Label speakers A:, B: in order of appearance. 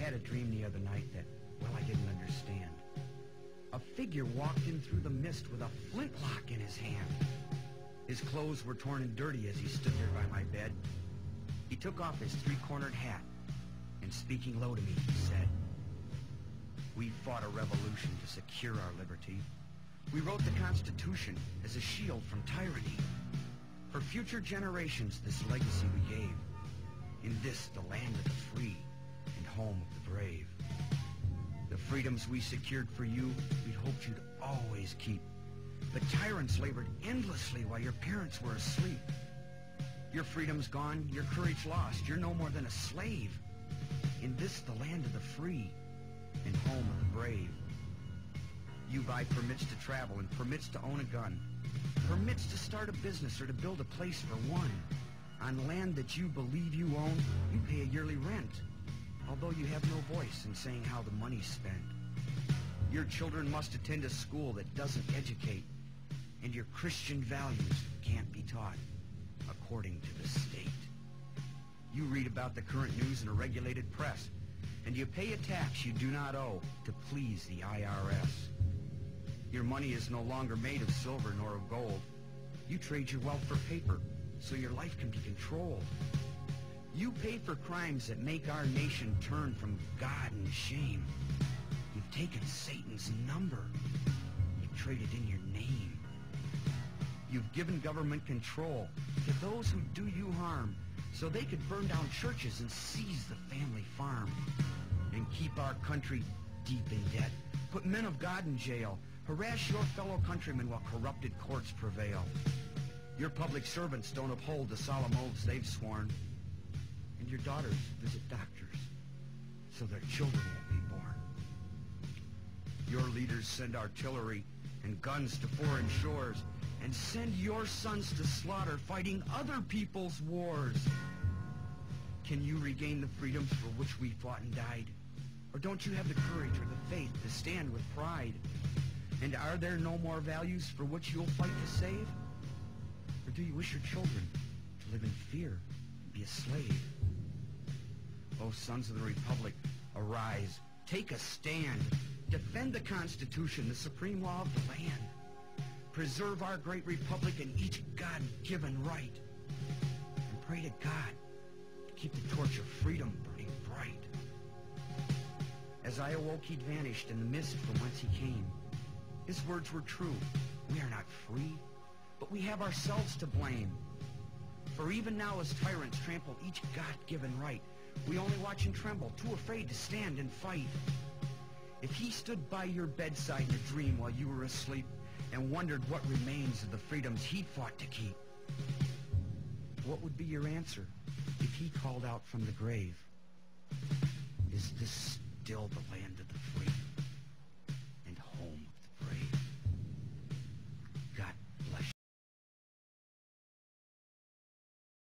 A: had a dream the other night that, well, I didn't understand. A figure walked in through the mist with a flintlock in his hand. His clothes were torn and dirty as he stood there by my bed. He took off his three-cornered hat, and speaking low to me, he said, "We fought a revolution to secure our liberty. We wrote the Constitution as a shield from tyranny. For future generations, this legacy we gave. In this, the land of the free and home of the brave. The freedoms we secured for you, we hoped you'd always keep. But tyrants labored endlessly while your parents were asleep. Your freedom's gone, your courage lost. You're no more than a slave. In this, the land of the free and home of the brave. You buy permits to travel and permits to own a gun, permits to start a business or to build a place for one. On land that you believe you own, you pay a yearly rent, although you have no voice in saying how the money's spent. Your children must attend a school that doesn't educate, and your Christian values can't be taught according to the state. You read about the current news in a regulated press, and you pay a tax you do not owe to please the IRS. Your money is no longer made of silver nor of gold. You trade your wealth for paper so your life can be controlled. You pay for crimes that make our nation turn from God and shame. You've taken Satan's number. You've traded in your name. You've given government control to those who do you harm so they could burn down churches and seize the family farm and keep our country deep in debt, put men of God in jail, harass your fellow countrymen while corrupted courts prevail. Your public servants don't uphold the solemn oaths they've sworn, and your daughters visit doctors so their children won't be born. Your leaders send artillery and guns to foreign shores and send your sons to slaughter fighting other people's wars. Can you regain the freedoms for which we fought and died? Or don't you have the courage or the faith to stand with pride? And are there no more values for which you'll fight to save? Or do you wish your children to live in fear and be a slave? O sons of the Republic, arise, take a stand, defend the Constitution, the supreme law of the land. Preserve our great republic and each God-given right. And pray to God to keep the torch of freedom burning bright. As I awoke, he'd vanished in the mist from whence he came. His words were true. We are not free, but we have ourselves to blame. For even now as tyrants trample each God-given right, we only watch and tremble, too afraid to stand and fight. If he stood by your bedside in a dream while you were asleep and wondered what remains of the freedoms he'd fought to keep, what would be your answer if he called out from the grave, "Is this still the land of the free?"